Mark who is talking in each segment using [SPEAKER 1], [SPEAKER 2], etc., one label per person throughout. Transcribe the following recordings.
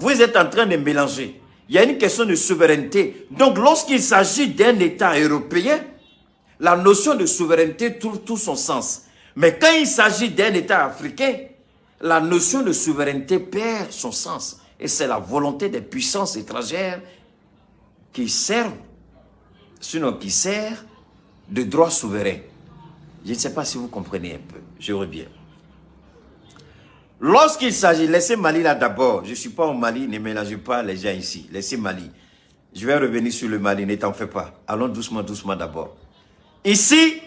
[SPEAKER 1] Vous êtes en train de mélanger. Il y a une question de souveraineté. Donc, lorsqu'il s'agit d'un État européen, la notion de souveraineté trouve tout son sens. Mais quand il s'agit d'un État africain, la notion de souveraineté perd son sens. Et c'est la volonté des puissances étrangères qui servent, sinon qui sert de droit souverain. Je ne sais pas si vous comprenez un peu. Je reviens. Lorsqu'il s'agit, laissez Mali là d'abord. Je ne suis pas au Mali, ne mélangez pas les gens ici. Laissez Mali. Je vais revenir sur le Mali, ne t'en fais pas. Allons doucement, doucement d'abord. Ici,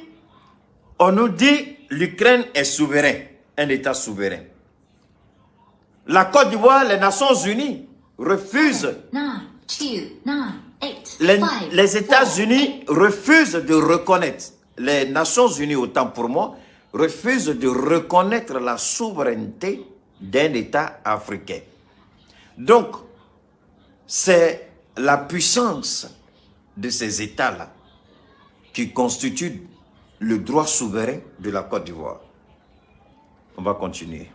[SPEAKER 1] on nous dit l'Ukraine est souverain, un État souverain. La Côte d'Ivoire, les Nations Unies refusent. Les États-Unis refusent de reconnaître. Les Nations Unies, autant pour moi, refusent de reconnaître la souveraineté d'un État africain. Donc, c'est la puissance de ces États-là qui constitue le droit souverain de la Côte d'Ivoire. On va continuer.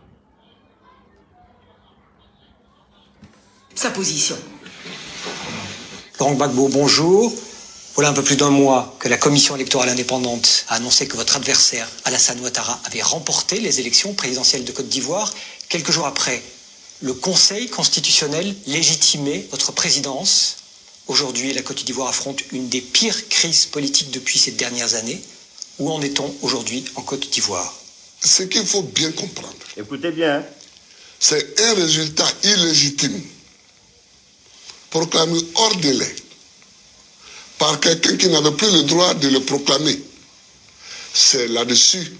[SPEAKER 2] Sa position.
[SPEAKER 3] Laurent Gbagbo, bonjour. Voilà un peu plus d'un mois que la Commission électorale indépendante a annoncé que votre adversaire, Alassane Ouattara, avait remporté les élections présidentielles de Côte d'Ivoire. Quelques jours après, le Conseil constitutionnel légitimait votre présidence. Aujourd'hui, la Côte d'Ivoire affronte une des pires crises politiques depuis ces dernières années. Où en est-on aujourd'hui en Côte d'Ivoire?
[SPEAKER 4] Ce qu'il faut bien comprendre,
[SPEAKER 1] écoutez bien,
[SPEAKER 4] c'est un résultat illégitime proclamé hors délai par quelqu'un qui n'avait plus le droit de le proclamer. C'est là-dessus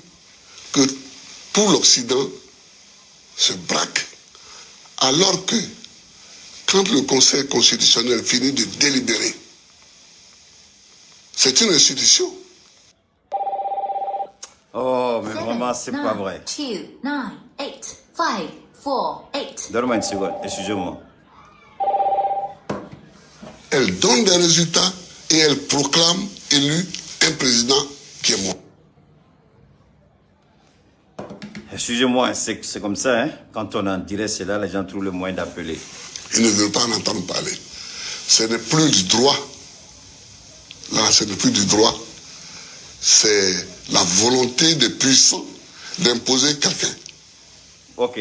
[SPEAKER 4] que tout l'Occident se braque, alors que quand le Conseil constitutionnel finit de délibérer, c'est une institution.
[SPEAKER 1] Oh, mais vraiment, c'est pas vrai.
[SPEAKER 2] 2, 9, 8, 5, 4, 8.
[SPEAKER 1] Donne-moi une seconde, excusez-moi.
[SPEAKER 4] Elle donne des résultats et elle proclame élu un président qui est mort.
[SPEAKER 1] Excusez-moi, c'est comme ça, hein? Quand on en dirait cela, les gens trouvent le moyen d'appeler.
[SPEAKER 4] Ils ne veulent pas en entendre parler. Ce n'est plus du droit. Là, ce n'est plus du droit. C'est la volonté des puissants d'imposer quelqu'un.
[SPEAKER 1] Ok.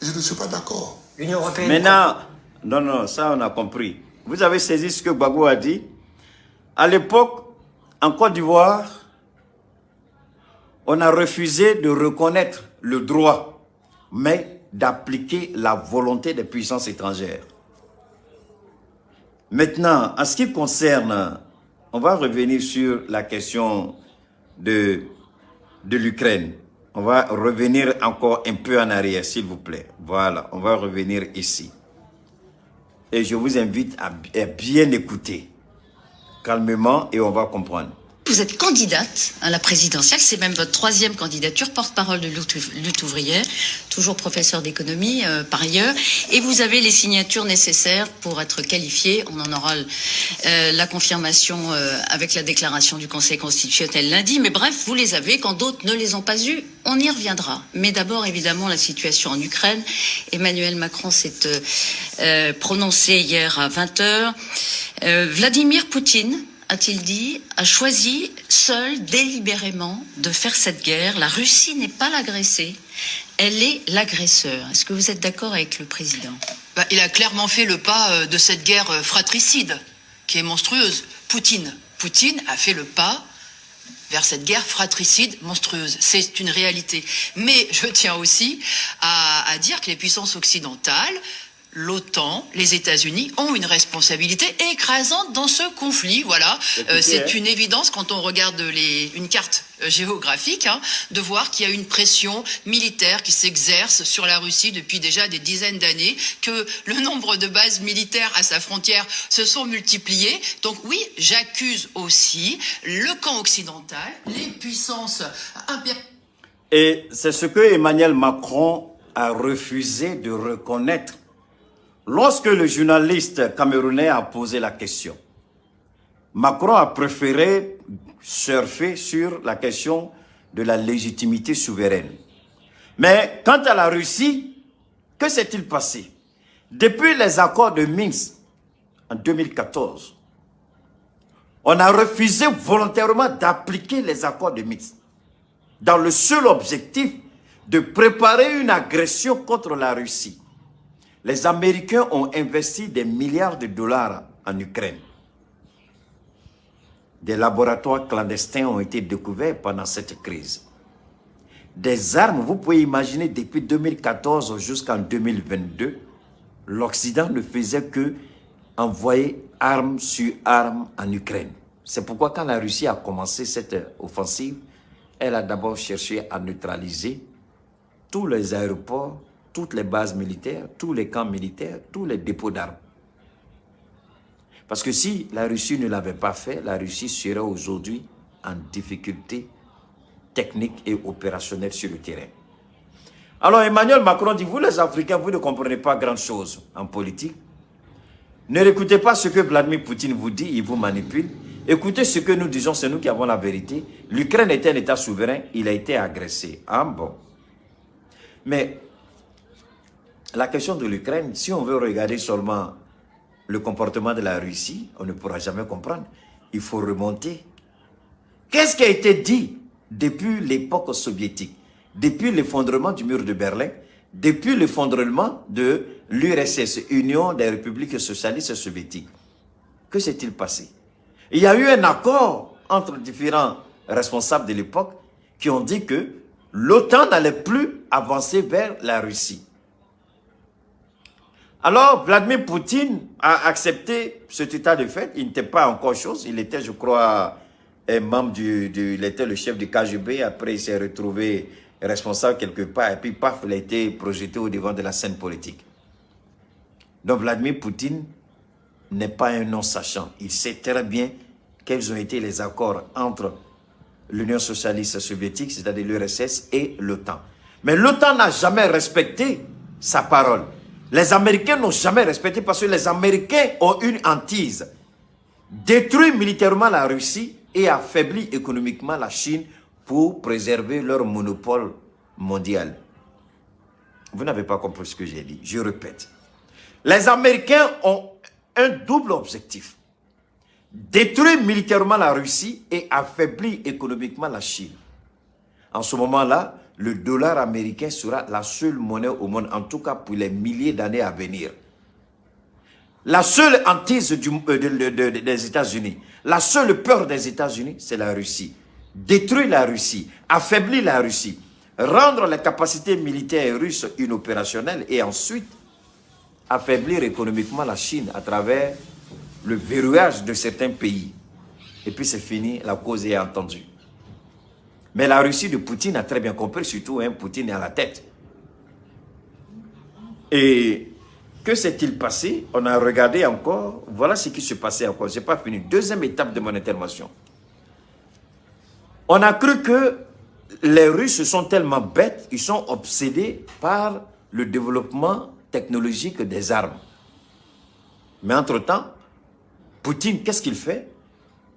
[SPEAKER 4] Je ne suis pas d'accord.
[SPEAKER 3] L'Union européenne...
[SPEAKER 1] Maintenant, non, ça on a compris. Vous avez saisi ce que Gbagbo a dit? À l'époque, en Côte d'Ivoire, on a refusé de reconnaître le droit, mais d'appliquer la volonté des puissances étrangères. Maintenant, en ce qui concerne, on va revenir sur la question de l'Ukraine. On va revenir encore un peu en arrière, s'il vous plaît. Voilà, on va revenir ici. Et je vous invite à bien écouter, calmement, et on va comprendre.
[SPEAKER 5] Vous êtes candidate à la présidentielle, c'est même votre 3e candidature, porte-parole de Lutte ouvrière, toujours professeur d'économie par ailleurs, et vous avez les signatures nécessaires pour être qualifiée. On en aura la confirmation avec la déclaration du Conseil constitutionnel lundi, mais bref, vous les avez, quand d'autres ne les ont pas eues, on y reviendra. Mais d'abord, évidemment, la situation en Ukraine. Emmanuel Macron s'est prononcé hier à 20h. Vladimir Poutine, a-t-il dit, a choisi seul, délibérément, de faire cette guerre. La Russie n'est pas l'agressée, elle est l'agresseur. Est-ce que vous êtes d'accord avec le président?
[SPEAKER 6] Il a clairement fait le pas de cette guerre fratricide, qui est monstrueuse. Poutine a fait le pas vers cette guerre fratricide monstrueuse. C'est une réalité. Mais je tiens aussi à dire que les puissances occidentales, l'OTAN, les États-Unis ont une responsabilité écrasante dans ce conflit. Voilà, c'est une évidence quand on regarde une carte géographique, de voir qu'il y a une pression militaire qui s'exerce sur la Russie depuis déjà des dizaines d'années, que le nombre de bases militaires à sa frontière se sont multipliées. Donc oui, j'accuse aussi le camp occidental, les puissances impériales.
[SPEAKER 1] Et c'est ce que Emmanuel Macron a refusé de reconnaître lorsque le journaliste camerounais a posé la question. Macron a préféré surfer sur la question de la légitimité souveraine. Mais quant à la Russie, que s'est-il passé? Depuis les accords de Minsk en 2014, on a refusé volontairement d'appliquer les accords de Minsk dans le seul objectif de préparer une agression contre la Russie. Les Américains ont investi des milliards de dollars en Ukraine. Des laboratoires clandestins ont été découverts pendant cette crise. Des armes, vous pouvez imaginer, depuis 2014 jusqu'en 2022, l'Occident ne faisait que envoyer armes sur armes en Ukraine. C'est pourquoi quand la Russie a commencé cette offensive, elle a d'abord cherché à neutraliser tous les aéroports, toutes les bases militaires, tous les camps militaires, tous les dépôts d'armes. Parce que si la Russie ne l'avait pas fait, la Russie serait aujourd'hui en difficulté technique et opérationnelle sur le terrain. Alors Emmanuel Macron dit, vous les Africains, vous ne comprenez pas grand-chose en politique. Ne réécoutez pas ce que Vladimir Poutine vous dit, il vous manipule. Écoutez ce que nous disons, c'est nous qui avons la vérité. L'Ukraine est un État souverain, il a été agressé. Ah bon. Mais la question de l'Ukraine, si on veut regarder seulement le comportement de la Russie, on ne pourra jamais comprendre. Il faut remonter. Qu'est-ce qui a été dit depuis l'époque soviétique, depuis l'effondrement du mur de Berlin, depuis l'effondrement de l'URSS, Union des républiques socialistes soviétiques? Que s'est-il passé? Il y a eu un accord entre différents responsables de l'époque qui ont dit que l'OTAN n'allait plus avancer vers la Russie. Alors, Vladimir Poutine a accepté cet état de fait. Il n'était pas encore chose. Il était, je crois, un membre il était le chef du KGB. Après, il s'est retrouvé responsable quelque part. Et puis, paf, il a été projeté au devant de la scène politique. Donc, Vladimir Poutine n'est pas un non-sachant. Il sait très bien quels ont été les accords entre l'Union socialiste soviétique, c'est-à-dire l'URSS, et l'OTAN. Mais l'OTAN n'a jamais respecté sa parole. Les Américains n'ont jamais respecté parce que les Américains ont une hantise. Détruire militairement la Russie et affaiblir économiquement la Chine pour préserver leur monopole mondial. Vous n'avez pas compris ce que j'ai dit. Je répète. Les Américains ont un double objectif. Détruire militairement la Russie et affaiblir économiquement la Chine. En ce moment-là, le dollar américain sera la seule monnaie au monde, en tout cas pour les milliers d'années à venir. La seule hantise des États-Unis, la seule peur des États-Unis, c'est la Russie. Détruire la Russie, affaiblir la Russie, rendre les capacités militaires russes inopérationnelles et ensuite affaiblir économiquement la Chine à travers le verrouillage de certains pays. Et puis c'est fini, la cause est entendue. Mais la Russie de Poutine a très bien compris, surtout Poutine est à la tête. Et que s'est-il passé? On a regardé encore, voilà ce qui se passait encore, je n'ai pas fini. Deuxième étape de mon intervention. On a cru que les Russes sont tellement bêtes, ils sont obsédés par le développement technologique des armes. Mais entre-temps, Poutine, qu'est-ce qu'il fait?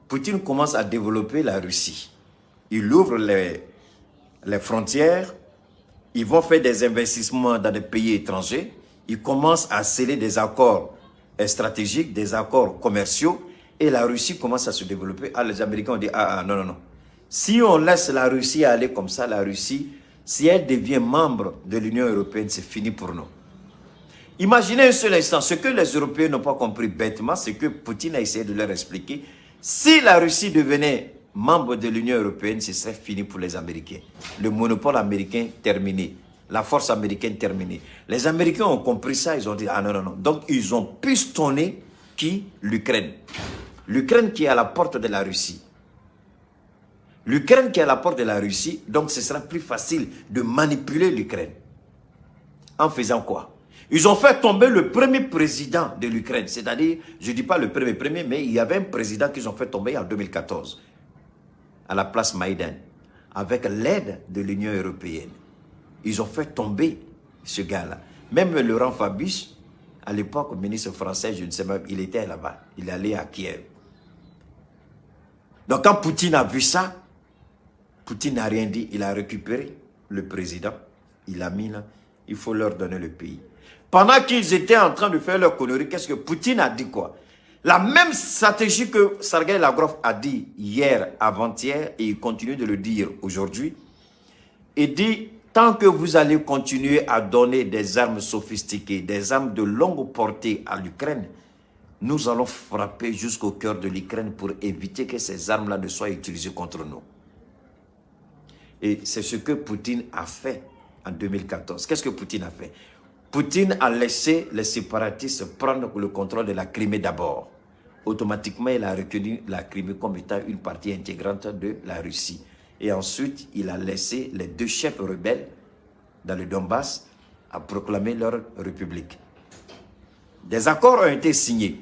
[SPEAKER 1] Poutine commence à développer la Russie. Il ouvre les frontières, ils vont faire des investissements dans des pays étrangers, ils commencent à sceller des accords stratégiques, des accords commerciaux, et la Russie commence à se développer. Ah, les Américains ont dit, non. Si on laisse la Russie aller comme ça, la Russie, si elle devient membre de l'Union européenne, c'est fini pour nous. Imaginez un seul instant, ce que les Européens n'ont pas compris bêtement, c'est que Poutine a essayé de leur expliquer. Si la Russie devenait membre de l'Union européenne, ce serait fini pour les Américains. Le monopole américain terminé. La force américaine terminée. Les Américains ont compris ça, ils ont dit, non. Donc, ils ont pistonné qui? L'Ukraine. L'Ukraine qui est à la porte de la Russie. L'Ukraine qui est à la porte de la Russie, donc ce sera plus facile de manipuler l'Ukraine. En faisant quoi? Ils ont fait tomber le premier président de l'Ukraine. C'est-à-dire, je ne dis pas le premier, mais il y avait un président qu'ils ont fait tomber en 2014. À la place Maïdan. Avec l'aide de l'Union européenne. Ils ont fait tomber ce gars-là. Même Laurent Fabius, à l'époque, ministre français, je ne sais même, il était là-bas. Il est allé à Kiev. Donc quand Poutine a vu ça, Poutine n'a rien dit. Il a récupéré le président. Il l'a mis là. Il faut leur donner le pays. Pendant qu'ils étaient en train de faire leur connerie, qu'est-ce que Poutine a dit quoi? La même stratégie que Sergei Lavrov a dit hier, avant-hier, et il continue de le dire aujourd'hui. Il dit, tant que vous allez continuer à donner des armes sophistiquées, des armes de longue portée à l'Ukraine, nous allons frapper jusqu'au cœur de l'Ukraine pour éviter que ces armes-là ne soient utilisées contre nous. Et c'est ce que Poutine a fait en 2014. Qu'est-ce que Poutine a fait? Poutine a laissé les séparatistes prendre le contrôle de la Crimée d'abord. Automatiquement, il a reconnu la Crimée comme étant une partie intégrante de la Russie. Et ensuite, il a laissé les deux chefs rebelles dans le Donbass à proclamer leur république. Des accords ont été signés.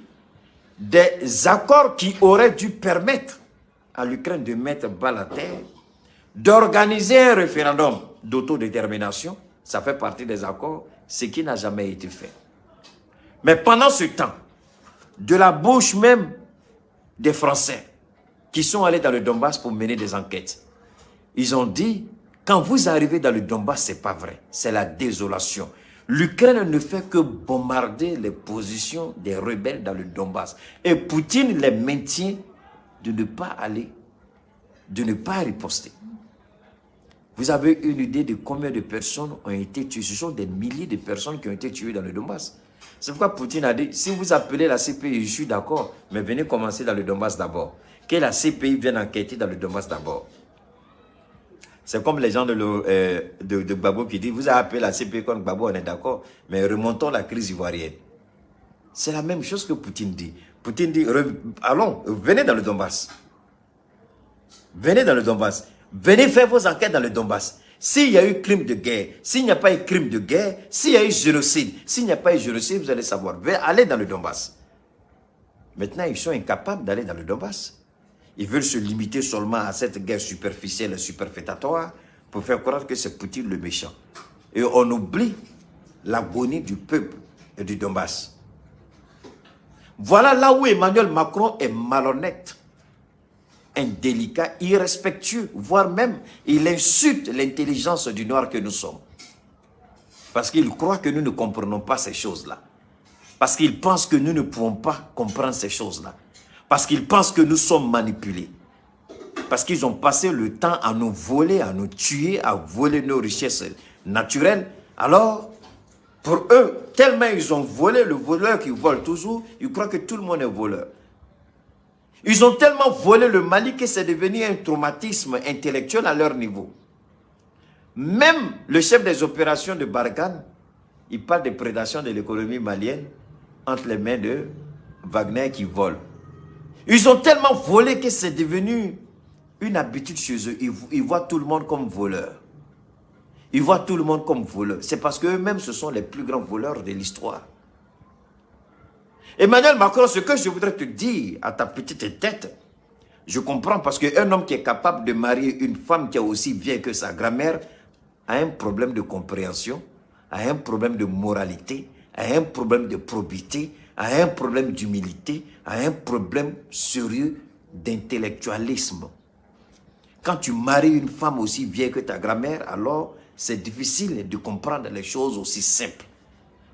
[SPEAKER 1] Des accords qui auraient dû permettre à l'Ukraine de mettre bas la terre, d'organiser un référendum d'autodétermination. Ça fait partie des accords, ce qui n'a jamais été fait. Mais pendant ce temps, de la bouche même des Français qui sont allés dans le Donbass pour mener des enquêtes, ils ont dit, quand vous arrivez dans le Donbass, ce n'est pas vrai, c'est la désolation. L'Ukraine ne fait que bombarder les positions des rebelles dans le Donbass. Et Poutine les maintient de ne pas aller, de ne pas riposter. Vous avez une idée de combien de personnes ont été tuées? Ce sont des milliers de personnes qui ont été tuées dans le Donbass. C'est pourquoi Poutine a dit, si vous appelez la CPI, je suis d'accord, mais venez commencer dans le Donbass d'abord. Que la CPI vienne enquêter dans le Donbass d'abord. C'est comme les gens de Gbagbo qui disent, vous avez appelé la CPI contre Gbagbo, on est d'accord, mais remontons la crise ivoirienne. C'est la même chose que Poutine dit. Poutine dit, allons, venez dans le Donbass. Venez dans le Donbass. Venez faire vos enquêtes dans le Donbass. S'il y a eu crime de guerre, s'il n'y a pas eu crime de guerre, s'il y a eu génocide, s'il n'y a pas eu génocide, vous allez savoir. Allez dans le Donbass. Maintenant, ils sont incapables d'aller dans le Donbass. Ils veulent se limiter seulement à cette guerre superficielle et superfétatoire pour faire croire que c'est Poutine le méchant. Et on oublie l'agonie du peuple et du Donbass. Voilà là où Emmanuel Macron est malhonnête, indélicat, irrespectueux, voire même il insulte l'intelligence du Noir que nous sommes. Parce qu'il croit que nous ne comprenons pas ces choses-là. Parce qu'il pense que nous ne pouvons pas comprendre ces choses-là. Parce qu'ils pensent que nous sommes manipulés. Parce qu'ils ont passé le temps à nous voler, à nous tuer, à voler nos richesses naturelles. Alors, pour eux, tellement ils ont volé, le voleur qui vole toujours, ils croient que tout le monde est voleur. Ils ont tellement volé le Mali que c'est devenu un traumatisme intellectuel à leur niveau. Même le chef des opérations de Barkhane, il parle de prédation de l'économie malienne entre les mains de Wagner qui vole. Ils ont tellement volé que c'est devenu une habitude chez eux. Ils voient tout le monde comme voleur. Ils voient tout le monde comme voleur. C'est parce qu'eux-mêmes, ce sont les plus grands voleurs de l'histoire. Emmanuel Macron, ce que je voudrais te dire à ta petite tête, je comprends parce qu'un homme qui est capable de marier une femme qui est aussi vieille que sa grand-mère a un problème de compréhension, a un problème de moralité, a un problème de probité, a un problème d'humilité, a un problème sérieux d'intellectualisme. Quand tu maries une femme aussi vieille que ta grand-mère, alors c'est difficile de comprendre les choses aussi simples.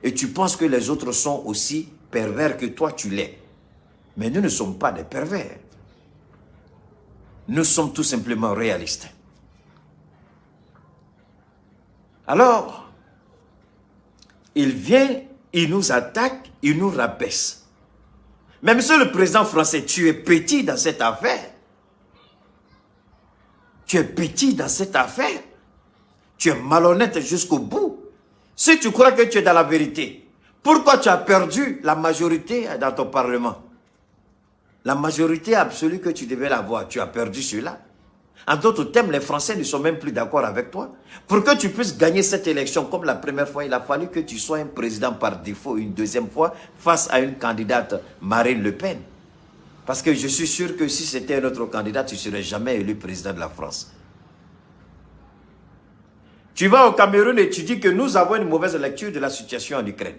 [SPEAKER 1] Et tu penses que les autres sont aussi pervers que toi tu l'es. Mais nous ne sommes pas des pervers. Nous sommes tout simplement réalistes. Alors, il vient, il nous attaque, il nous rabaisse. Mais monsieur le président français, tu es petit dans cette affaire. Tu es petit dans cette affaire. Tu es malhonnête jusqu'au bout. Si tu crois que tu es dans la vérité, pourquoi tu as perdu la majorité dans ton parlement? La majorité absolue que tu devais avoir, tu as perdu cela. En d'autres termes, les Français ne sont même plus d'accord avec toi. Pour que tu puisses gagner cette élection, comme la première fois, il a fallu que tu sois un président par défaut une deuxième fois face à une candidate, Marine Le Pen. Parce que je suis sûr que si c'était un autre candidat, tu ne serais jamais élu président de la France. Tu vas au Cameroun et tu dis que nous avons une mauvaise lecture de la situation en Ukraine.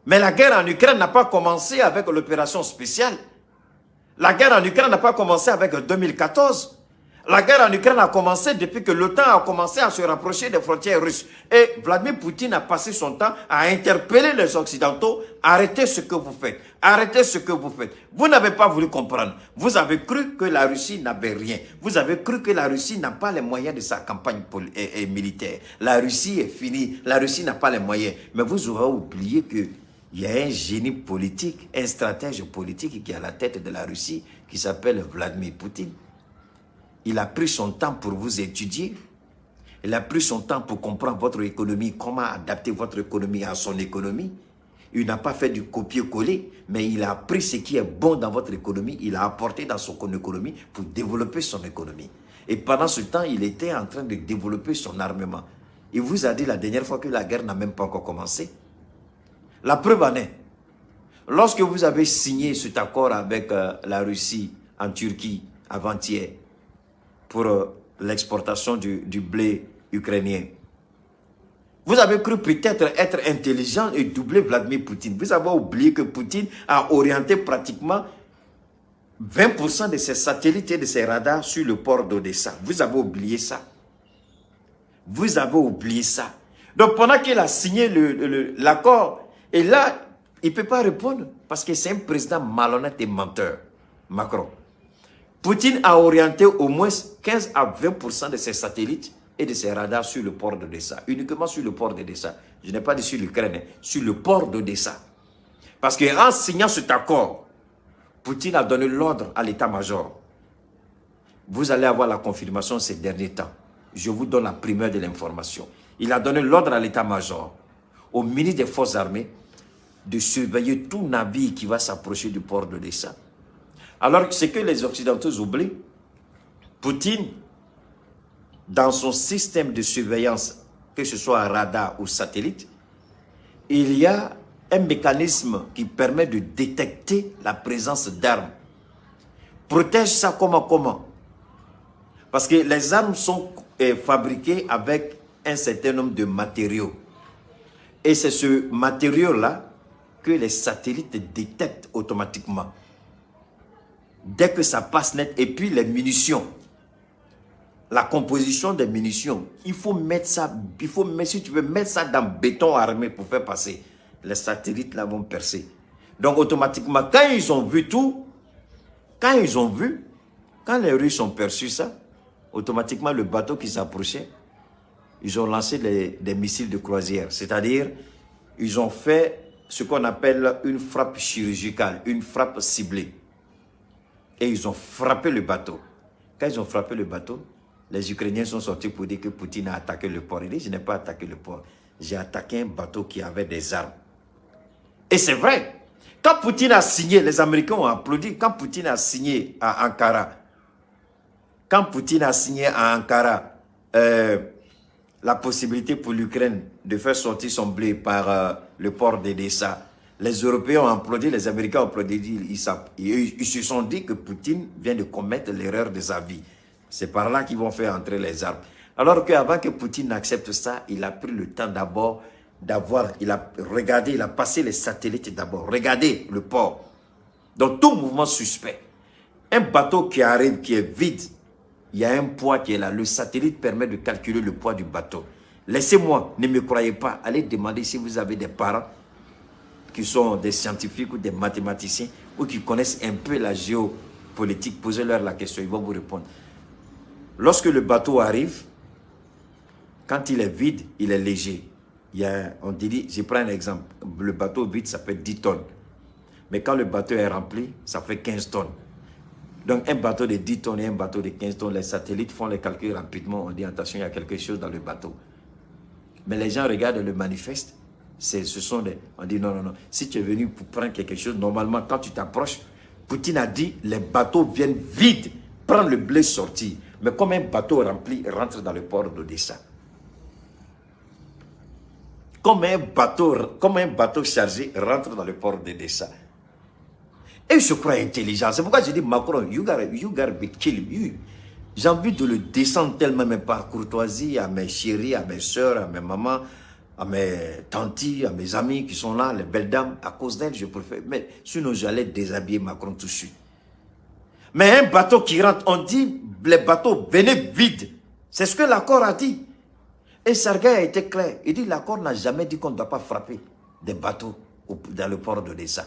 [SPEAKER 1] Mais la guerre en Ukraine n'a pas commencé avec l'opération spéciale. La guerre en Ukraine n'a pas commencé avec 2014. La guerre en Ukraine a commencé depuis que l'OTAN a commencé à se rapprocher des frontières russes. Et Vladimir Poutine a passé son temps à interpeller les Occidentaux. Arrêtez ce que vous faites. Arrêtez ce que vous faites. Vous n'avez pas voulu comprendre. Vous avez cru que la Russie n'avait rien. Vous avez cru que la Russie n'a pas les moyens de sa campagne militaire. La Russie est finie. La Russie n'a pas les moyens. Mais vous aurez oublié qu'il y a un génie politique, un stratège politique qui est à la tête de la Russie qui s'appelle Vladimir Poutine. Il a pris son temps pour vous étudier. Il a pris son temps pour comprendre votre économie, comment adapter votre économie à son économie. Il n'a pas fait du copier-coller, mais il a appris ce qui est bon dans votre économie. Il a apporté dans son économie pour développer son économie. Et pendant ce temps, il était en train de développer son armement. Il vous a dit la dernière fois que la guerre n'a même pas encore commencé. La preuve en est, lorsque vous avez signé cet accord avec la Russie en Turquie avant-hier, pour l'exportation du blé ukrainien. Vous avez cru peut-être être intelligent et doubler Vladimir Poutine. Vous avez oublié que Poutine a orienté pratiquement 20% de ses satellites et de ses radars sur le port d'Odessa. Vous avez oublié ça. Vous avez oublié ça. Donc pendant qu'il a signé l'accord, et là, il ne peut pas répondre parce que c'est un président malhonnête et menteur, Macron. Poutine a orienté au moins 15 à 20% de ses satellites et de ses radars sur le port d'Odessa. Uniquement sur le port d'Odessa. Je n'ai pas dit sur l'Ukraine, sur le port d'Odessa. Parce qu'en signant cet accord, Poutine a donné l'ordre à l'état-major. Vous allez avoir la confirmation ces derniers temps. Je vous donne la primeur de l'information. Il a donné l'ordre à l'état-major, au ministre des Forces armées, de surveiller tout navire qui va s'approcher du port d'Odessa. Alors, ce que les Occidentaux oublient, Poutine, dans son système de surveillance, que ce soit radar ou satellite, il y a un mécanisme qui permet de détecter la présence d'armes. Protège ça comment? Parce que les armes sont fabriquées avec un certain nombre de matériaux. Et c'est ce matériau-là que les satellites détectent automatiquement. Dès que ça passe net, et puis les munitions, la composition des munitions, il faut mettre ça, si tu veux mettre ça dans béton armé pour faire passer, les satellites là vont percer. Donc automatiquement, quand ils ont vu tout, quand les Russes ont perçu ça, automatiquement le bateau qui s'approchait, ils ont lancé des missiles de croisière, c'est-à-dire, ils ont fait ce qu'on appelle une frappe chirurgicale, une frappe ciblée. Et ils ont frappé le bateau. Quand ils ont frappé le bateau, les Ukrainiens sont sortis pour dire que Poutine a attaqué le port. Il dit, je n'ai pas attaqué le port. J'ai attaqué un bateau qui avait des armes. Et c'est vrai. Quand Poutine a signé, les Américains ont applaudi. Quand Poutine a signé à Ankara, la possibilité pour l'Ukraine de faire sortir son blé par le port d'Odessa, les Européens ont applaudi, les Américains ont applaudi, ils se sont dit que Poutine vient de commettre l'erreur de sa vie. C'est par là qu'ils vont faire entrer les armes. Alors qu'avant que Poutine accepte ça, il a pris le temps d'abord il a passé les satellites d'abord, regardez le port. Donc tout mouvement suspect. Un bateau qui arrive, qui est vide, il y a un poids qui est là. Le satellite permet de calculer le poids du bateau. Laissez-moi, ne me croyez pas, allez demander si vous avez des parents qui sont des scientifiques ou des mathématiciens ou qui connaissent un peu la géopolitique, posez-leur la question, ils vont vous répondre. Lorsque le bateau arrive, quand il est vide, il est léger. On dit, je prends un exemple, le bateau vide, ça fait 10 tonnes. Mais quand le bateau est rempli, ça fait 15 tonnes. Donc un bateau de 10 tonnes et un bateau de 15 tonnes, les satellites font les calculs rapidement, on dit attention, il y a quelque chose dans le bateau. Mais les gens regardent le manifeste, on dit non, si tu es venu pour prendre quelque chose, normalement quand tu t'approches, Poutine a dit les bateaux viennent vides, prendre le blé sorti. Mais comme un bateau rempli rentre dans le port d'Odessa. Comme un bateau chargé rentre dans le port d'Odessa. Et je crois intelligent. C'est pourquoi je dis Macron, you gotta be kidding. J'ai envie de le descendre tellement, même par courtoisie, à mes chéris, à mes soeurs, à mes mamans, à mes tantis, à mes amis qui sont là, les belles dames. À cause d'elles, je préfère. Mais sinon, j'allais déshabiller Macron tout de suite. Mais un bateau qui rentre, on dit, les bateaux, venez vide. C'est ce que l'accord a dit. Et Sergueï a été clair. Il dit, l'accord n'a jamais dit qu'on ne doit pas frapper des bateaux dans le port d'Odessa.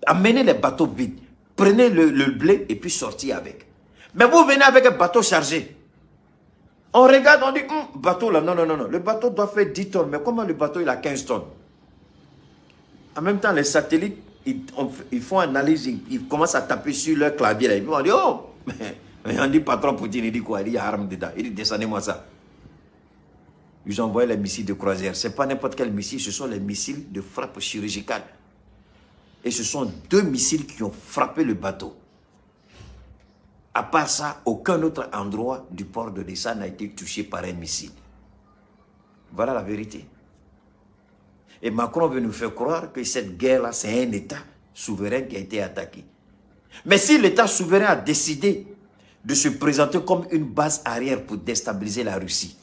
[SPEAKER 1] Amenez les bateaux vides. Prenez le blé et puis sortez avec. Mais vous venez avec un bateau chargé. On regarde, on dit, bateau là, non. Le bateau doit faire 10 tonnes. Mais comment le bateau, il a 15 tonnes? En même temps, les satellites, ils font analyse, ils commencent à taper sur leur clavier. Là. Ils vont dire, oh, mais on dit patron Poutine, il dit quoi? Il dit, il y a arme dedans. Il dit, descendez-moi ça. Ils ont envoyé les missiles de croisière. Ce n'est pas n'importe quel missile, ce sont les missiles de frappe chirurgicale. Et ce sont 2 missiles qui ont frappé le bateau. À part ça, aucun autre endroit du port d'Odessa n'a été touché par un missile. Voilà la vérité. Et Macron veut nous faire croire que cette guerre-là, c'est un État souverain qui a été attaqué. Mais si l'État souverain a décidé de se présenter comme une base arrière pour déstabiliser la Russie,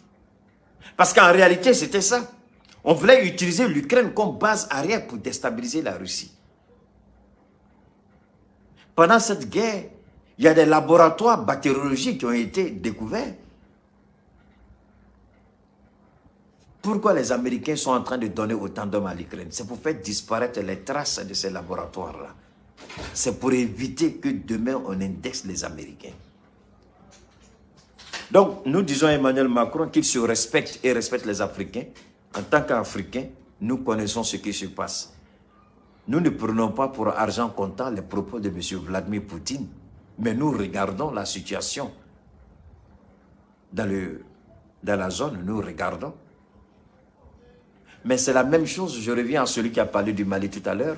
[SPEAKER 1] parce qu'en réalité, c'était ça. On voulait utiliser l'Ukraine comme base arrière pour déstabiliser la Russie. Pendant cette guerre, il y a des laboratoires bactériologiques qui ont été découverts. Pourquoi les Américains sont en train de donner autant d'hommes à l'Ukraine? C'est pour faire disparaître les traces de ces laboratoires-là. C'est pour éviter que demain on indexe les Américains. Donc, nous disons à Emmanuel Macron qu'il se respecte et respecte les Africains. En tant qu'Africains, nous connaissons ce qui se passe. Nous ne prenons pas pour argent comptant les propos de M. Vladimir Poutine, mais nous regardons la situation dans la zone, nous regardons. Mais c'est la même chose, je reviens à celui qui a parlé du Mali tout à l'heure,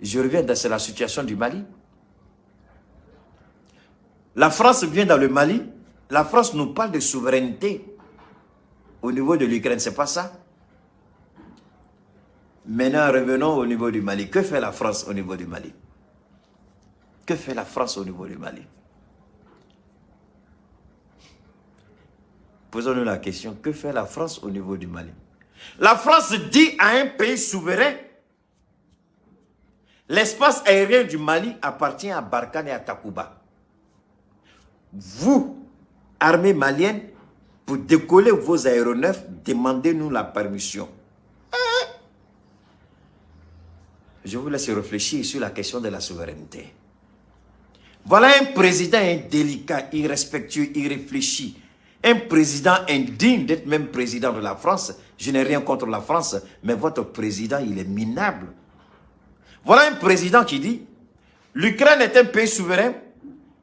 [SPEAKER 1] je reviens dans la situation du Mali. La France vient dans le Mali, la France nous parle de souveraineté au niveau de l'Ukraine, c'est pas ça? Maintenant, revenons au niveau du Mali. Que fait la France au niveau du Mali? Que fait la France au niveau du Mali? Posons-nous la question, que fait la France au niveau du Mali? La France dit à un pays souverain, l'espace aérien du Mali appartient à Barkhane et à Takuba. Vous, armée malienne, pour décoller vos aéronefs, demandez-nous la permission. Je vous laisse réfléchir sur la question de la souveraineté. Voilà un président indélicat, irrespectueux, irréfléchi. Un président indigne d'être même président de la France. Je n'ai rien contre la France, mais votre président, il est minable. Voilà un président qui dit, l'Ukraine est un pays souverain,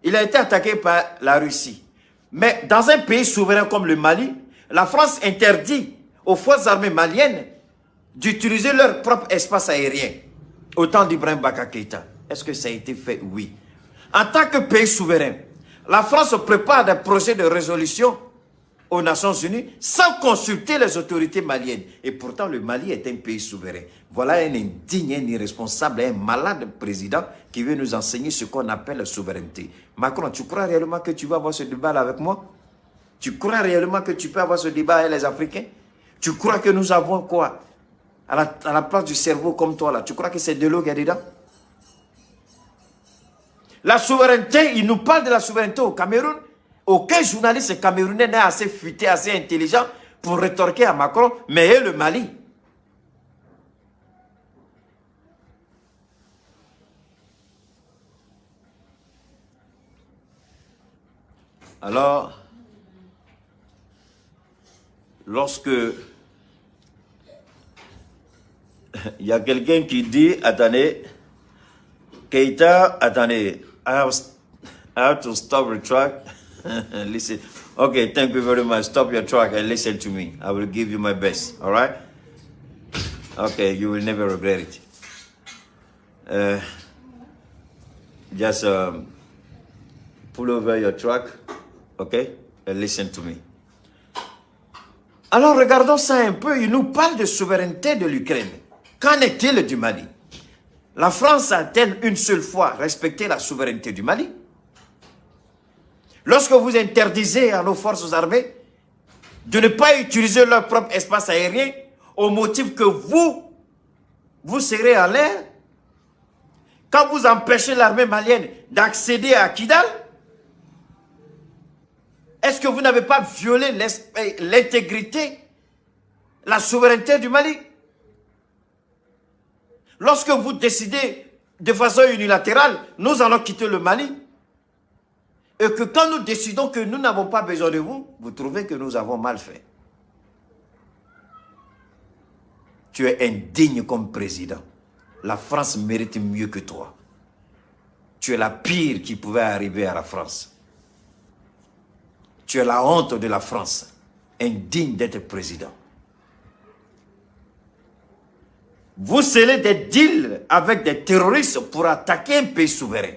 [SPEAKER 1] il a été attaqué par la Russie. Mais dans un pays souverain comme le Mali, la France interdit aux forces armées maliennes d'utiliser leur propre espace aérien. Au temps d'Ibrahim Boubacar Keïta. Est-ce que ça a été fait? Oui. En tant que pays souverain, la France prépare des projets de résolution aux Nations Unies sans consulter les autorités maliennes. Et pourtant, le Mali est un pays souverain. Voilà un indigne, un irresponsable, un malade président qui veut nous enseigner ce qu'on appelle la souveraineté. Macron, tu crois réellement que tu vas avoir ce débat avec moi? Tu crois réellement que tu peux avoir ce débat avec les Africains? Tu crois que nous avons quoi? À la place du cerveau comme toi là, tu crois que c'est de l'eau qu'il y a dedans? La souveraineté, il nous parle de la souveraineté au Cameroun. Aucun journaliste camerounais n'est assez futé, assez intelligent pour rétorquer à Macron, mais et le Mali? Alors, lorsque il y a quelqu'un qui dit, attendez, Keïta, attendez, I have to stop the track. Listen. Okay, thank you very much. Stop your track and listen to me. I will give you my best. All right? Okay, you will never regret it. Just pull over your truck, okay, and listen to me. Alors, regardons ça un peu. Il nous parle de souveraineté de l'Ukraine. Qu'en est-il du Mali? La France a-t-elle une seule fois respecté la souveraineté du Mali? Lorsque vous interdisez à nos forces armées de ne pas utiliser leur propre espace aérien au motif que vous serez en l'air, quand vous empêchez l'armée malienne d'accéder à Kidal, Est-ce que vous n'avez pas violé l'intégrité, la souveraineté du Mali? Lorsque vous décidez de façon unilatérale, nous allons quitter le Mali, et que quand nous décidons que nous n'avons pas besoin de vous, vous trouvez que nous avons mal fait. Tu es indigne comme président. La France mérite mieux que toi. Tu es la pire qui pouvait arriver à la France. Tu es la honte de la France, indigne d'être président. Vous scellez des deals avec des terroristes pour attaquer un pays souverain.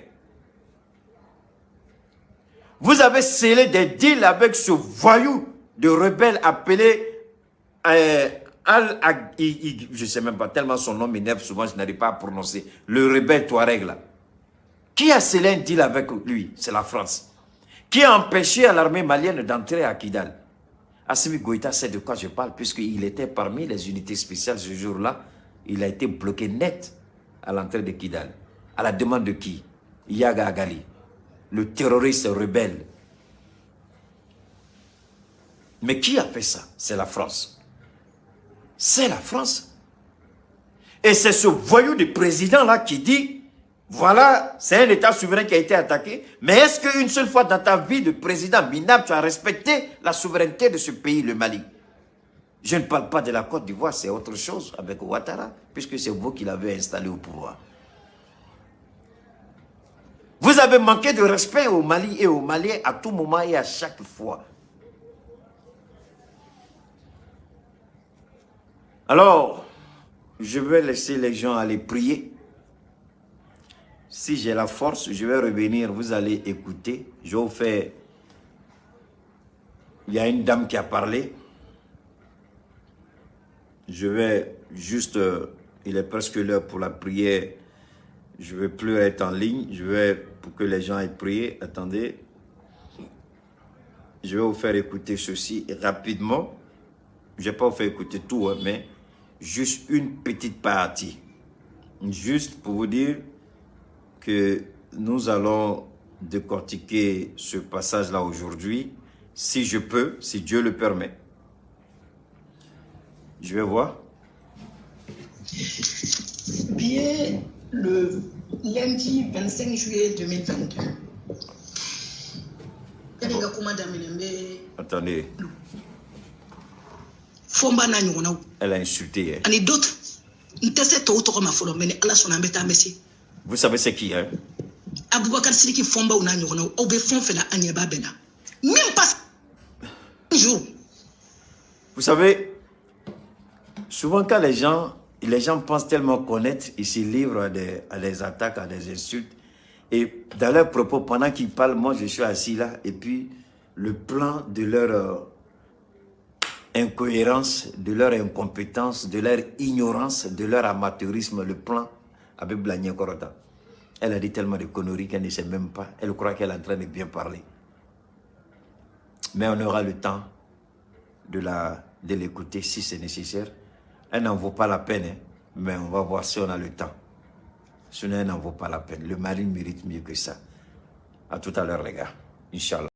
[SPEAKER 1] Vous avez scellé des deals avec ce voyou de rebelle appelé je ne sais même pas, tellement son nom m'énerve souvent, je n'arrive pas à prononcer. Le rebelle Touareg là. Qui a scellé un deal avec lui? C'est la France. Qui a empêché à l'armée malienne d'entrer à Kidal? Assimi Goïta sait de quoi je parle, puisqu'il était parmi les unités spéciales ce jour-là. Il a été bloqué net à l'entrée de Kidal. À la demande de qui? Yaga Agali, le terroriste rebelle. Mais qui a fait ça? C'est la France. C'est la France. Et c'est ce voyou du président-là qui dit, voilà, c'est un État souverain qui a été attaqué, mais est-ce qu'une seule fois dans ta vie de président minable, tu as respecté la souveraineté de ce pays, le Mali? Je ne parle pas de la Côte d'Ivoire, c'est autre chose avec Ouattara, puisque c'est vous qui l'avez installé au pouvoir. Vous avez manqué de respect au Mali et aux Maliens à tout moment et à chaque fois. Alors, je vais laisser les gens aller prier. Si j'ai la force, je vais revenir, vous allez écouter. Je vous fais... Il y a une dame qui a parlé. Je vais juste... il est presque l'heure pour la prière. Je ne vais plus être en ligne. Je vais, pour que les gens aient prié, attendez. Je vais vous faire écouter ceci rapidement. Je ne vais pas vous faire écouter tout, mais juste une petite partie. Juste pour vous dire que nous allons décortiquer ce passage-là aujourd'hui, si je peux, si Dieu le permet. Je vais voir.
[SPEAKER 7] Bien le lundi 25 juillet 2022.
[SPEAKER 1] Attendez.
[SPEAKER 7] Fomba na nyona.
[SPEAKER 1] Elle a insulté. Hein.
[SPEAKER 7] Ani d'autres. Ntese to to ma folo meni ala sona mbeta messi.
[SPEAKER 1] Vous savez c'est qui hein?
[SPEAKER 7] Abubakar Sidiki Fomba una nyona o be fon fela anyeba bena. Même pas jour.
[SPEAKER 1] Vous savez, souvent quand les gens pensent tellement connaître, ils se livrent à des attaques, à des insultes. Et dans leurs propos, pendant qu'ils parlent, moi je suis assis là, et puis le plan de leur incohérence, de leur incompétence, de leur ignorance, de leur amateurisme, le plan avec Blagné Korota. Elle a dit tellement de conneries qu'elle ne sait même pas. Elle croit qu'elle est en train de bien parler. Mais on aura le temps de l'écouter si c'est nécessaire. Elle n'en vaut pas la peine, hein, mais on va voir si on a le temps. Sinon, elle n'en vaut pas la peine. Le mari mérite mieux que ça. À tout à l'heure, les gars. Inch'Allah.